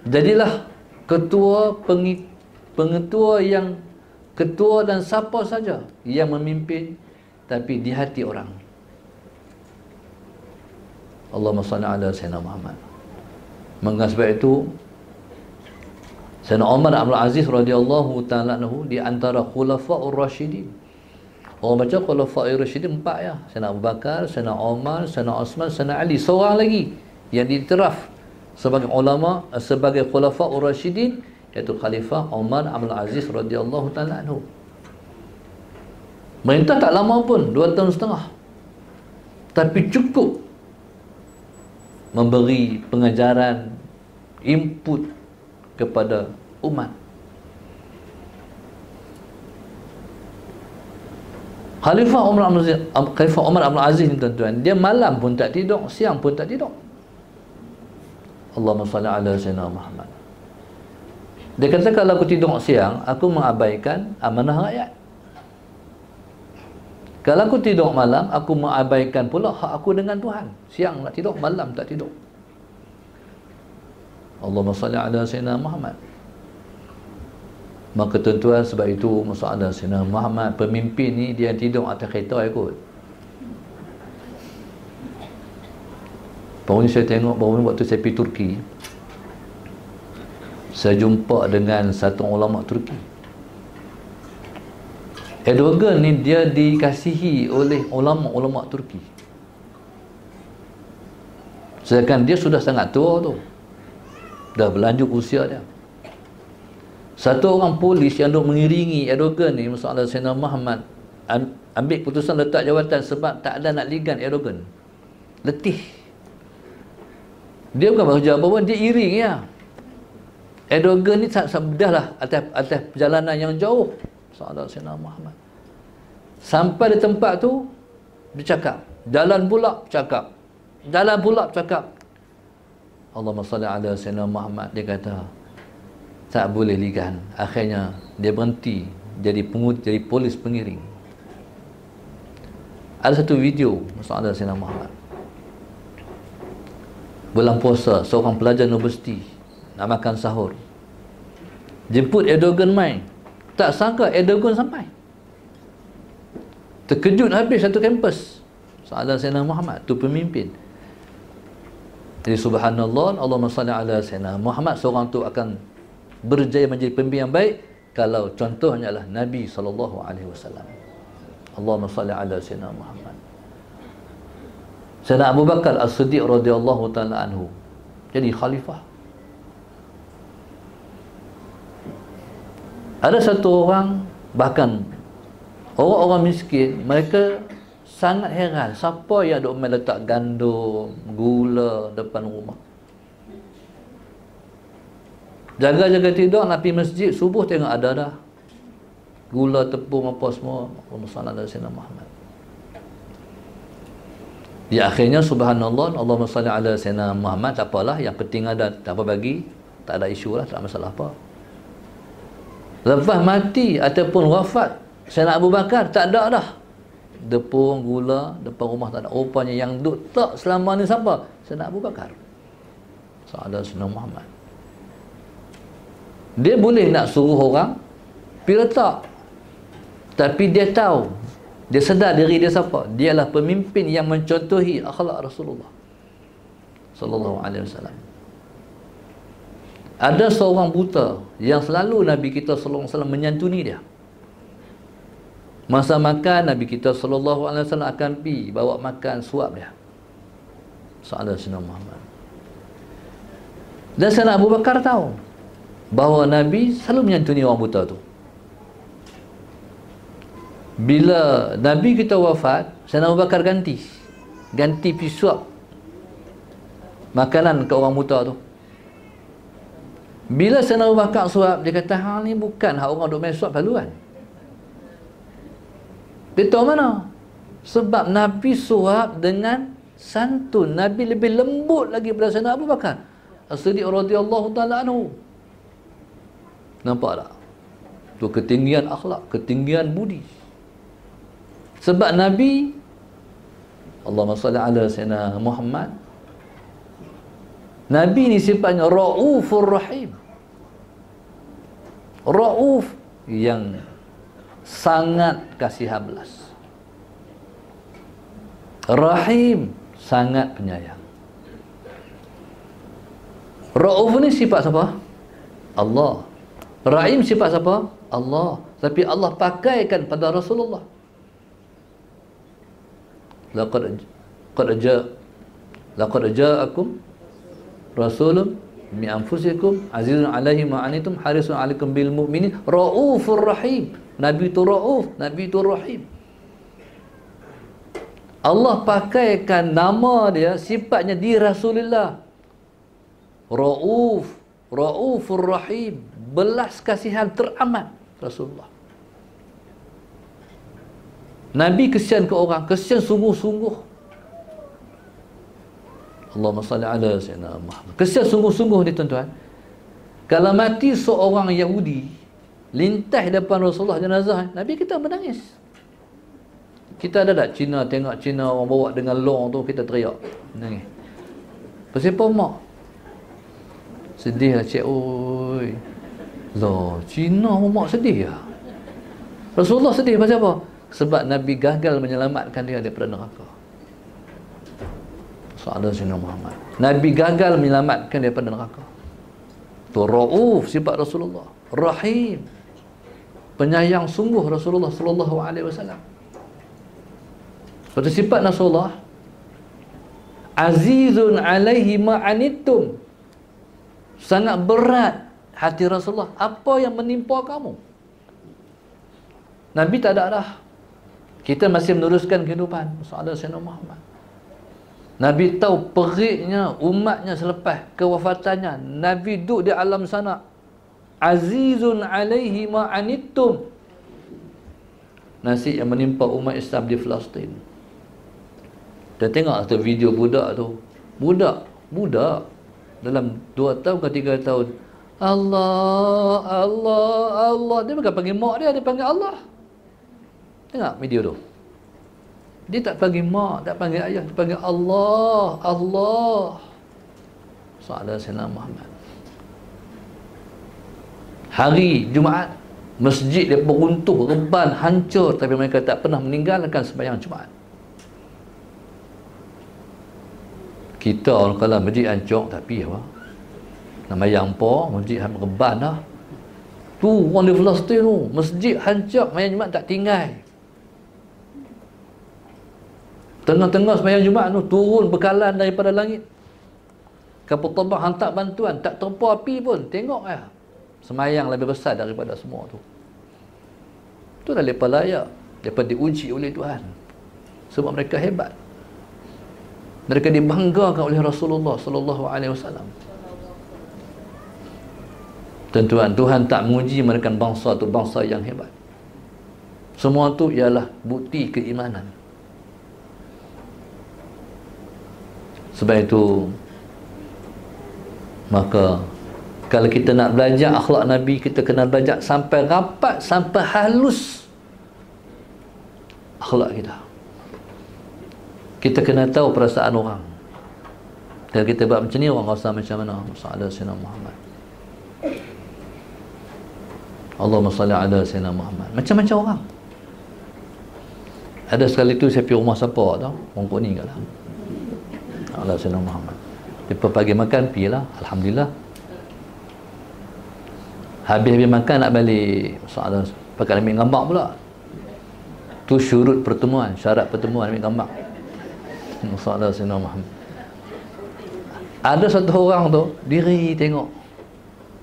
Jadilah ketua, pengetua yang ketua dan siapa saja yang memimpin tapi di hati orang. Allahumma salli ala Sayyidina Muhammad. Maka sebab itu Sayyidina Umar Abdul Aziz radhiyallahu ta'ala anhu di antara khulafa'ur rasyidin. Orang baca khulafa'ur rasyidin 4 ya. Sayyidina Abu Bakar, Sayyidina Umar, Sayyidina Osman, Sayyidina Ali. Seorang lagi yang diiktiraf sebagai ulama, sebagai khulafa'ur rasyidin, iaitu Khalifah Umar Abdul Aziz radhiyallahu ta'ala anhu. Merintah tak lama pun, 2 tahun setengah, tapi cukup memberi pengajaran, input kepada umat. Khalifah Umar Abdul Aziz ni tuan-tuan, dia malam pun tak tidur, siang pun tak tidur. Allahumma salli ala Sayyidina Muhammad. Dia kata kalau aku tidur siang, aku mengabaikan amanah rakyat. Kalau aku tidur malam, aku mengabaikan pula hak aku dengan Tuhan. Siang nak tidur, malam tak tidur. Allahumma salli ala Sayyidina Muhammad. Maka tuan-tuan, sebab itu masalah Sayyidina Muhammad, pemimpin ni dia tidur atas kereta ikut. Baru ni saya tengok, baru ni waktu saya pergi Turki, saya jumpa dengan satu ulama Turki. Erdogan ni dia dikasihi oleh ulama-ulama Turki. Sedangkan dia sudah sangat tua tu, dah berlanjut usia dia. Satu orang polis yang duk mengiringi Erdogan ni, masalah Sayyidina Muhammad, ambil keputusan letak jawatan sebab tak ada nak ligan Erdogan. Letih. Dia bukan bekerja apa pun, dia iring ya. Erdogan ni dah lah atas perjalanan yang jauh. Sahabat Sayyidina Muhammad. Sampai di tempat tu, dia cakap, jalan pula cakap, jalan pula cakap. Allahumma salli ala Sayyidina Muhammad. Dia kata tak boleh ligan. Akhirnya dia berhenti jadi jadi polis pengiring. Ada satu video Sahabat Sayyidina Muhammad. Bulan puasa, seorang pelajar universiti nak makan sahur, jemput Erdogan main. Tak sangka Erdogan sampai. Terkejut habis satu kampus. Sahabat Sayyidina Muhammad tu pemimpin. Jadi subhanallah, Allahumma salli ala Sayyidina Muhammad. Seorang tu akan berjaya menjadi pemimpin yang baik kalau contohnya adalah Nabi SAW. Allahumma salli ala Sayyidina Muhammad. Sayyidina Abu Bakar As-Siddiq radhiyallahu ta'ala anhu jadi khalifah. Ada satu orang, bahkan orang-orang miskin, mereka sangat heran siapa yang duk main letak gandum, gula depan rumah. Jaga-jaga tidur nak pergi masjid, subuh tengok ada dah gula, tepung apa semua. Allahumma salli ala Sayyidina Muhammad. Di akhirnya subhanallah, Allahumma salli ala Sayyidina Muhammad. Tak apalah, yang penting ada, tak apa bagi, tak ada isu lah, tak ada masalah apa. Lepas mati ataupun wafat Sayyidina Abu Bakar, tak ada dah tepung, gula depan rumah, tak ada. Rupanya yang duduk tak selama ni siapa? Sayyidina Abu Bakar. Sayyidina Muhammad. Dia boleh nak suruh orang pergi letak, tapi dia tahu, dia sedar diri dia siapa. Dia adalah pemimpin yang mencontohi akhlak Rasulullah sallallahu alaihi wasallam. Ada seorang buta yang selalu Nabi kita sallallahu alaihi wasallam menyantuni dia. Masa makan, Nabi kita sallallahu alaihi wasallam akan pergi bawa makan, suap dia. Sayyidina Muhammad. Dan Sayyidina Abu Bakar tahu bahawa Nabi selalu menyantuni orang buta tu. Bila Nabi kita wafat, Sayyidina Abu Bakar ganti pergi suap makanan ke orang buta tu. Bila Sayyidina Abu Bakar suap, dia kata, hang ni bukan hak orang duk main suap haluan. Dia tahu mana? Sebab Nabi suap dengan santun. Nabi lebih lembut lagi daripada Sayyidina Abu Bakar. As-Siddiq radhiyallahu taala anhu. Nampak tak? Tu ketinggian akhlak, ketinggian budi. Sebab Nabi, Allahumma salli ala sayyidina Muhammad, Nabi ni sifatnya Raufur Rahim. Rauf, yang sangat kasihan belas. Rahim, sangat penyayang. Rauf ni sifat siapa? Allah. Rahim sifat siapa? Allah. Tapi Allah pakaikan pada Rasulullah. Laqad ja'akum rasulun min anfusikum azizun 'alaihi ma 'anittum harisun 'alaikum bil mu'minin raufur rahim. Nabi itu rauf, Nabi itu rahim. Allah pakaikan nama dia, sifatnya di Rasulullah. Rauf, Raufur Rahim, belas kasihan teramat Rasulullah. Nabi kesian ke orang, kesian sungguh-sungguh. Allahumma salli ala sayyidina Muhammad. Kesian sungguh-sungguh ni tuan-tuan. Kalau mati seorang Yahudi lintas depan Rasulullah jenazah, Nabi kita menangis. Kita ada tak Cina, tengok Cina orang bawa dengan long tu, kita teriak menangis. Pasal apa mak? Sedih lah cik, oi. Loh, Cina mak sedih lah. Rasulullah sedih pasal apa? Sebab Nabi gagal menyelamatkan dia daripada neraka. Sallallahu alaihi Muhammad. Nabi gagal menyelamatkan daripada neraka. Tu Rauf sifat Rasulullah. Rahim, penyayang sungguh Rasulullah sallallahu alaihi wasallam. Pada sifat Rasulullah, azizun alaihi ma anittum. Sangat berat hati Rasulullah apa yang menimpa kamu. Nabi tak ada dah. Kita masih meneruskan kehidupan sallallahu alaihi Muhammad. Nabi tahu periknya umatnya selepas kewafatannya. Nabi duduk di alam sana. Azizun alaihi ma anittum. Nasib yang menimpa umat Islam di Palestin. Dan tengok tu video budak tu. Budak dalam 2 tahun ke 3 tahun. Allah, Allah, Allah. Dia bukan panggil mak dia panggil Allah. Tengok video tu. Dia tak panggil mak, tak panggil ayah, dia panggil Allah, Allah. Sallallahu alaihi Muhammad. Hari Jumaat, masjid dia beruntuh, reban, hancur, tapi mereka tak pernah meninggalkan sembahyang Jumaat. Kita orang kalau masjid hancur, tapi apa? Nama yang apa? Masjid reban dah. Tu orang di Palestin tu, masjid hancur, sembahyang Jumaat tak tinggal. Tengah-tengah sembahyang Jumaat tu turun bekalan daripada langit. Kapal terbang hantar bantuan, tak terpa api pun. Tengok ya. Sembahyang lebih besar daripada semua tu. Tu dah lepas layak. Lepas diuji oleh Tuhan. Sebab mereka hebat. Mereka dibanggakan oleh Rasulullah sallallahu alaihi wasallam. Tuan-tuan, Tuhan tak menguji mereka bangsa tu bangsa yang hebat. Semua tu ialah bukti keimanan. Sebab itu, maka kalau kita nak belajar akhlak Nabi, kita kena belajar sampai rapat, sampai halus akhlak kita. Kita kena tahu perasaan orang. Kalau kita buat macam ni, orang rasa macam mana? Sallallahu alaihi Muhammad. Allahumma salli ala sayyidina Muhammad. Macam-macam orang. Ada sekali tu saya pergi rumah siapa tau, orang Kuning kat lah. Allah sayyidina Muhammad. Lepas pagi makan, pergilah. Alhamdulillah. Habis makan nak balik. Masalah pakai ambil gambar pula. Tu syurut pertemuan, syarat pertemuan ambil gambar. Masalah sayyidina Muhammad. Ada satu orang tu diri tengok.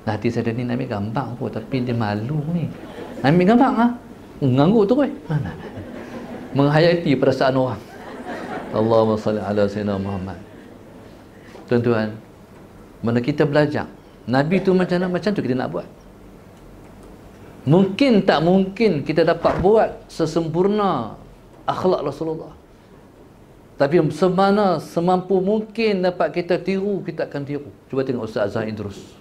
Hati saya ni nak ambil gambar pun, tapi dia malu ni. Nak ambil gambar ah. Mengganggu tu weh. Menghayati perasaan orang. Allahumma salli ala sayyidina Muhammad. Tuan-tuan, mana kita belajar Nabi tu macam mana, macam tu kita nak buat. Mungkin tak mungkin kita dapat buat sesempurna akhlak Rasulullah. Tapi semampu mungkin dapat kita tiru, kita akan tiru. Cuba tengok Ustaz Azhar Idrus.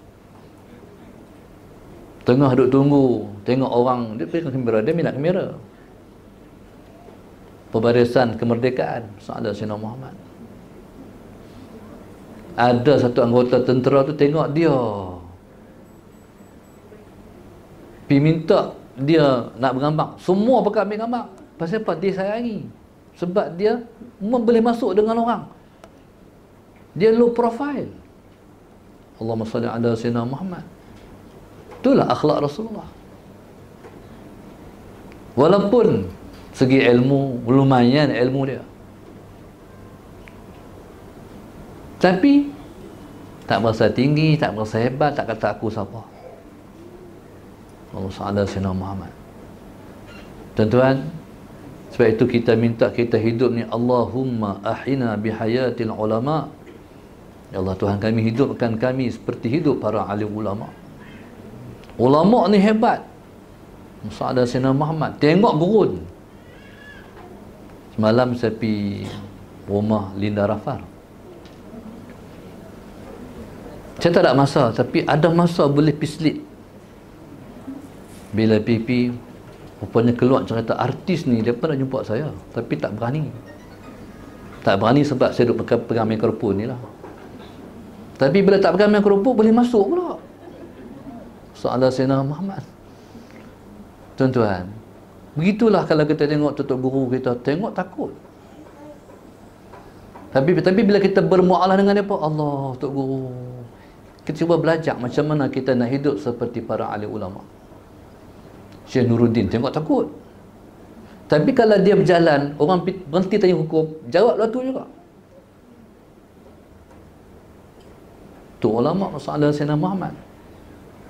Tengah duduk tunggu, tengok orang, dia pegang kamera, dia minat kamera. Pembarisan kemerdekaan, Saudara Sayyidina Muhammad. Ada satu anggota tentera tu tengok dia, pergi minta dia nak bergambar. Semua pakai ambil gambar. Pasal apa? Dia sayangi. Sebab dia boleh masuk dengan orang. Dia low profile. Allahumma salli ala Sayyidina Muhammad. Itulah akhlak Rasulullah. Walaupun segi ilmu, lumayan ilmu dia, tapi tak merasa tinggi, tak merasa hebat, tak kata aku siapa. Allahumma salli ala Sayyidina Muhammad. Tuan-tuan, sebab itu kita minta kita hidup ni, Allahumma ahina bihayatil ulama. Ya Allah, Tuhan kami, hidupkan kami seperti hidup para alim ulama. Ulama ni hebat. Saudara Sayyidina Muhammad, tengok gurun. Semalam saya pergi rumah Linda Rafar. Saya tak ada masa, tapi ada masa boleh pislit. Bila pipi, rupanya keluar cerita artis ni, dia pernah jumpa saya, tapi tak berani. Tak berani sebab saya duduk pegang mikrofon ni lah. Tapi bila tak pegang mikrofon, boleh masuk pula. Saudara Sayyidina Muhammad. Tuan-tuan, begitulah kalau kita tengok tutup guru kita, tengok takut. Tapi bila kita bermualah dengan dia, Allah, Tok Guru, kita cuba belajar macam mana kita nak hidup seperti para alim ulama. Syekh Nuruddin, tengok takut. Tapi kalau dia berjalan, orang berhenti tanya hukum, jawablah tu juga. Tu ulama Saudara Sayyidina Muhammad.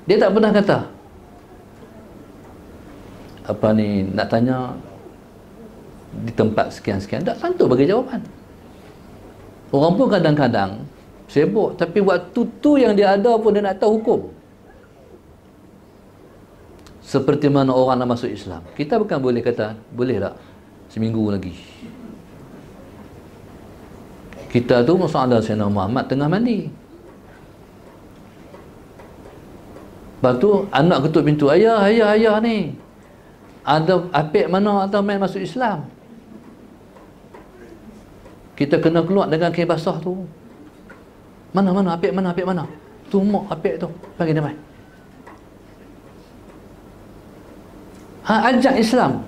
Dia tak pernah kata apa ni, nak tanya di tempat sekian-sekian, tak tentu bagi jawapan. Orang pun kadang-kadang sibuk, tapi waktu tu yang dia ada pun dia nak tahu hukum. Seperti mana orang nak masuk Islam, kita bukan boleh kata, boleh tak seminggu lagi. Kita tu Saudara Sayyidina Muhammad tengah mandi. Lepas tu anak ketuk pintu, ayah ni, ada apik mana atau main masuk Islam. Kita kena keluar dengan kain basah tu. Mana apik mana? Tu mak apik tu, panggil dia mai. Ajak Islam.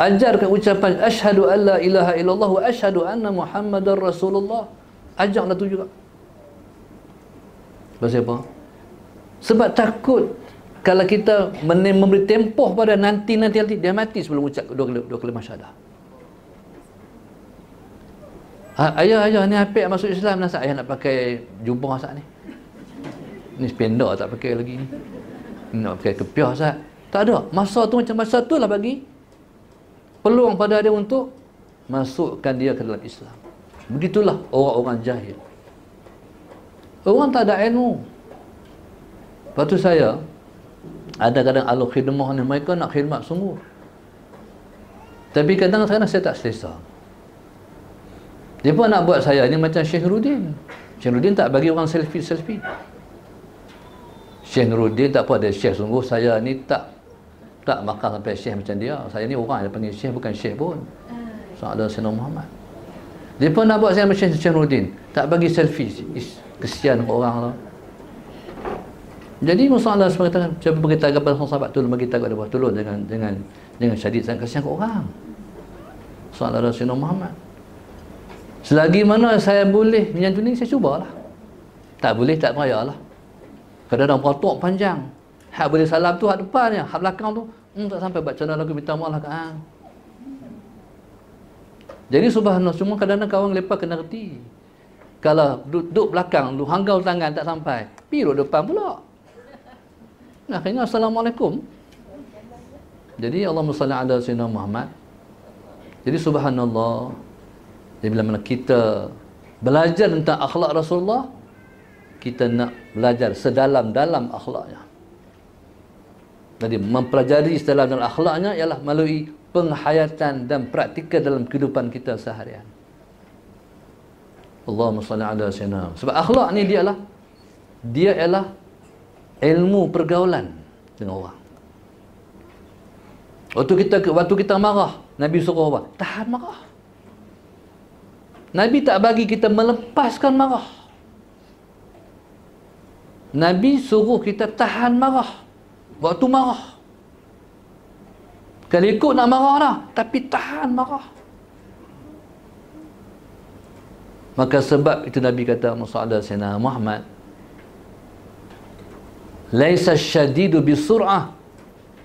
Ajarkan ucapan asyhadu an la ilaha illallah wa asyhadu anna Muhammadar Rasulullah. Ajaklah tu juga. Pasal apa? Sebab takut kalau kita memberi tempoh pada nanti dia mati sebelum ucap dua kalimah syahadah. Ayah ni apik masuk Islam, nasa ayah nak pakai jubah Ustaz ni. Ni sependa tak pakai lagi ni. Nak pakai kepiah Ustaz. Tak ada. Masa tu macam masa tu lah bagi peluang pada dia untuk masukkan dia ke dalam Islam. Begitulah orang-orang jahil. Orang tak ada ilmu. Lepas tu saya ada kadang ahli khidmah ni, mereka nak khidmat sungguh, tapi kadang-kadang saya tak selesa. Dia pun nak buat saya ni macam Syekh Nuruddin. Syekh Nuruddin tak bagi orang selfie. Syekh Nuruddin tak apa, dia Syekh sungguh. Saya ni tak makan sampai Syekh macam dia. Saya ni orang yang panggil Syekh, bukan Syekh pun. Saudara Sayyidina Muhammad. Dia pun nak buat saya macam Syekh Nuruddin, tak bagi selfie. Kesian orang lah. Jadi Rasulullah SAW cuba beritahu kepada sahabat, tolong bagi tahu kepada tolong jangan syadid sangat, kasihan ke orang. Saudara Sayyidina Muhammad. Selagi mana saya boleh macam ni, saya cubalah. Tak boleh, tak payahlah. Kadang-kadang beratuk panjang. Hak boleh salam tu hak depannya, hak belakang tu tak sampai baca lagu minta maaf lah kan. Jadi subhanallah, semua kadang-kadang kawan lepas kena reti. Kalau duduk belakang, lu hanggau tangan tak sampai, pergi duduk depan pula. Akhirnya Assalamualaikum. Jadi Allahumma salli ala Sayyidina Muhammad. Jadi subhanallah, jadi bila mana kita belajar tentang akhlak Rasulullah, kita nak belajar sedalam-dalam akhlaknya. Jadi mempelajari sedalam-dalam akhlaknya ialah melalui penghayatan dan praktikal dalam kehidupan kita seharian. Allahumma salli ala sayyidina. Sebab akhlak ni dia ialah ilmu pergaulan dengan orang. Waktu kita marah, Nabi suruh apa? Tahan marah. Nabi tak bagi kita melepaskan marah. Nabi suruh kita tahan marah waktu marah. Kalau ikut nak marah dah, tapi tahan marah. Maka sebab itu Nabi kata Muhammad Sayyidina Muhammad, laisa syadidu bisur'ah,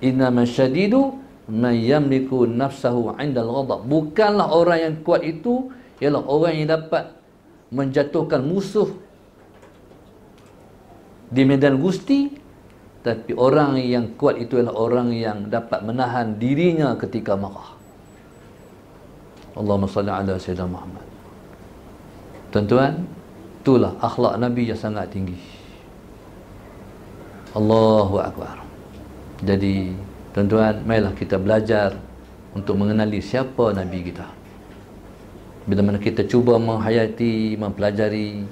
innama syadidu man yamliku nafsahu 'inda al-ghadab. Bukanlah orang yang kuat itu ialah orang yang dapat menjatuhkan musuh di medan gusti, tapi orang yang kuat itu adalah orang yang dapat menahan dirinya ketika marah. Allahumma salli ala sayyidina Muhammad. Tuan-tuan, itulah akhlak Nabi yang sangat tinggi. Allahu Akbar. Jadi tuan-tuan, marilah kita belajar untuk mengenali siapa Nabi kita. Bila mana kita cuba menghayati, mempelajari,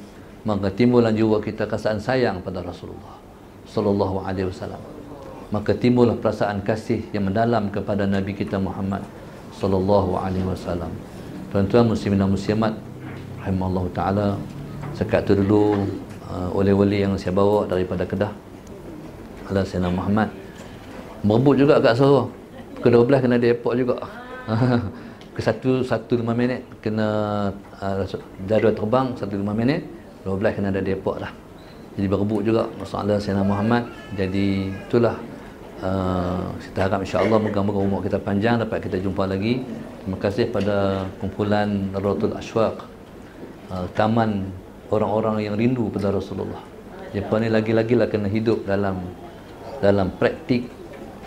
maka timbullah jiwa kita kasih sayang pada Rasulullah sallallahu alaihi wasallam. Maka timbullah perasaan kasih yang mendalam kepada Nabi kita Muhammad sallallahu alaihi wasallam. Tuan-tuan muslimin dan muslimat rahimallahu taala, sekat tu dulu oleh-oleh yang saya bawa daripada Kedah ala Sayyidina Muhammad. Merebut juga kat Sarawak. Ke-12 kena di airport juga. Ke 1.5 minit kena jadual terbang 1.5 minit, 12 kena ada di airport lah. Jadi berebut juga masalah Sayyidina Muhammad. Jadi itulah kita harap insya-Allah moga-moga umur kita panjang, dapat kita jumpa lagi. Terima kasih pada kumpulan Ratul Ashwaq, taman orang-orang yang rindu pada Rasulullah. Depa ni lagi-lagi lah kena hidup dalam praktik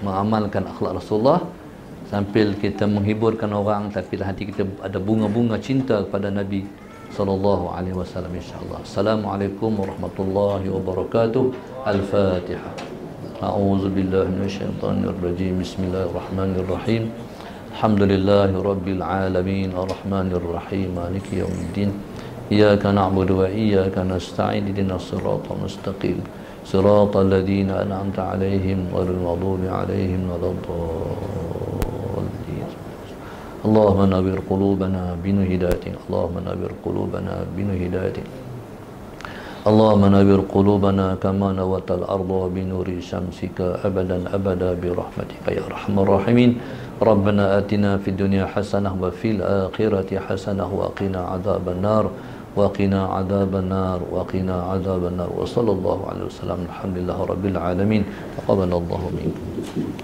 mengamalkan akhlak Rasulullah, sambil kita menghiburkan orang tapi dalam hati kita ada bunga-bunga cinta kepada Nabi sallallahu alaihi wasallam insyaallah. Assalamualaikum warahmatullahi wabarakatuh. Al-Fatihah. A'udzu billahi minasyaitonir rajim. Bismillahirrahmanirrahim. Alhamdulillahirabbil alamin arrahmanir rahim maliki yaumiddin. Iyyaka na'budu wa iyyaka nasta'in ihdinas siratal mustaqim. Siratal ladzina an'amta 'alaihim ghairil maghdubi 'alaihim waladdallin. Allahumma nawwir qulubana binur hidayatik. Allahumma nawwir qulubana binur hidayatik. Allahumma nawwir qulubana kama nawatal arda binuri syamsika abadan abada bi rahmatika ya arhamar rahimin. Rabbana atina fid dunya hasanah wa fil akhirati hasanah wa qina adzaban nar. وقنا عذاب النار وقنا عذاب النار وصلى الله عليه وسلم. الحمد لله رب العالمين. تقبل الله منكم.